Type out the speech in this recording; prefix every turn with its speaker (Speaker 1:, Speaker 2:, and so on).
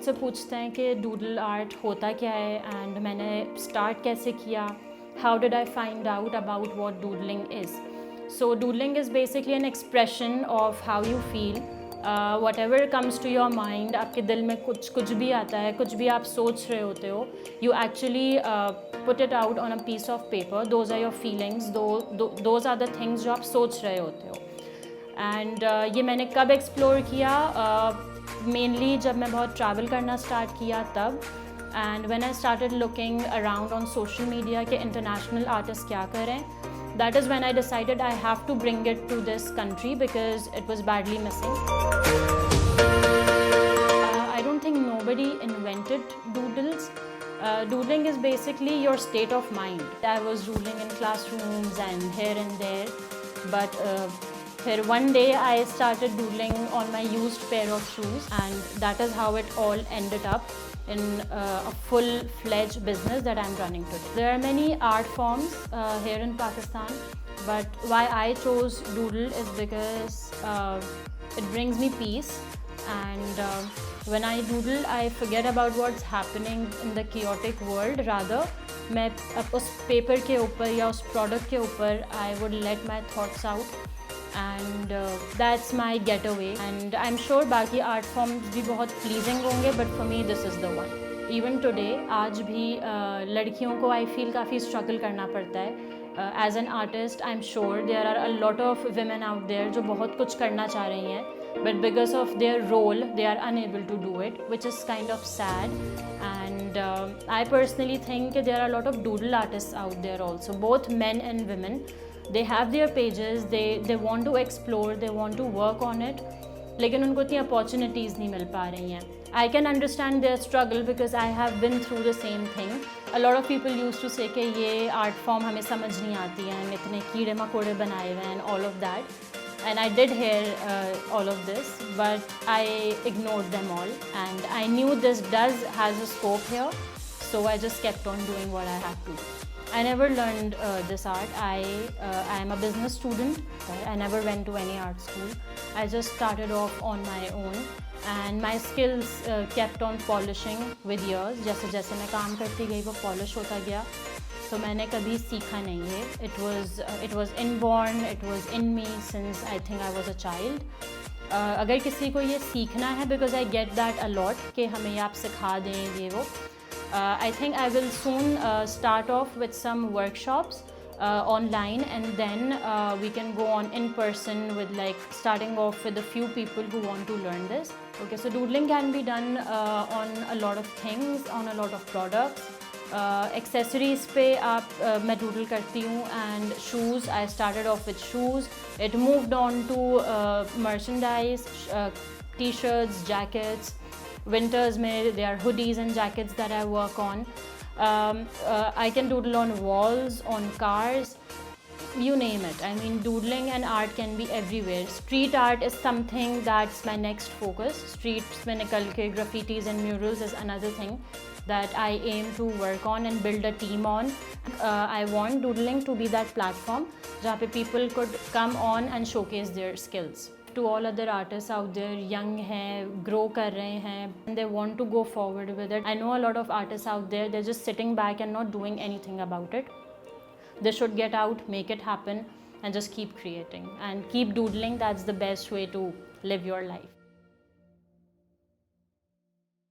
Speaker 1: मुझसे पूछते हैं कि डूडल आर्ट होता क्या है एंड मैंने स्टार्ट कैसे किया, how did I find out about what doodling is. So doodling is basically an expression of how you feel, whatever comes to your mind. आपके दिल में कुछ भी आता है, कुछ भी आप सोच रहे होते हो, you actually put it out on a piece of paper. Those are your feelings, those are the things जो आप सोच रहे होते हो. एंड ये मैंने कब एक्सप्लोर किया, मेनली जब मैं बहुत ट्रैवल करना स्टार्ट किया तब. And when I started looking around on social media के इंटरनेशनल आर्टिस्ट क्या करें, that is when I decided I have to bring it to this country because it was badly missing. I don't think nobody invented doodles. Doodling is basically your state of mind. I was doodling in classrooms and here and there, but then one day I started doodling on my used pair of shoes, and that is how it all ended up in a full-fledged business that I'm running today. There are many art forms here in Pakistan, but why I chose doodle is because it brings me peace, and when I doodle I forget about what's happening in the chaotic world. Rather मैं उस paper के ऊपर या उस product के ऊपर I would let my thoughts out, and that's my getaway. And I'm sure बाकी art forms भी बहुत pleasing होंगे, but for me this is the one. Even today आज भी लड़कियों को I feel काफ़ी struggle करना पड़ता है. As an artist I'm sure there are a lot of women out there जो बहुत कुछ करना चाह रही हैं, but because of their role they are unable to do it, which is kind of sad. And I personally think there are a lot of doodle artists out there also, both men and women. They have their pages, they want to explore, they want to work on it, लेकिन उनको इतनी opportunities नहीं मिल पा रही हैं. I can understand their struggle because I have been through the same thing. A lot of people used to say कि ये art form हमें समझ नहीं आती है, हम इतने कीड़े मकोड़े बनाए हुए हैं, all of that. And I did hear all of this, but I ignored them all, and I knew this has a scope here, so I just kept on doing what I had to. I never learned this art. I am a business student. I never went to any art school. I just started off on my own, and my skills kept on polishing with years. जैसे जैसे मैं काम करती गई वो polish होता गया, तो मैंने कभी सीखा नहीं है. It was inborn. It was in me since I think I was a child. अगर किसी को ये सीखना है, because I get that a lot कि हमें ये आप सिखा दें ये वो. I think I will soon start off with some workshops online, and then we can go on in person with like starting off with a few people who want to learn this. Okay, so doodling can be done on a lot of things, on a lot of products. Accessories पे आप मैं doodle करती हूँ, and shoes, I started off with shoes. It moved on to merchandise, t-shirts, jackets. Winters में there are hoodies and jackets that I work on. I can doodle on walls, on cars, you name it. I mean, doodling and art can be everywhere. Street art is something that's my next focus. Streets में निकल के graffitis and murals is another thing that I aim to work on and build a team on. I want doodling to be that platform जहाँ पे people could come on and showcase their skills. To all other artists out there, young हैं, grow कर रहे हैं, and they want to go forward with it. I know a lot of artists out there, they're just sitting back and not doing anything about it. They should get out, make it happen, and just keep creating and keep doodling. That's the best way to live your life.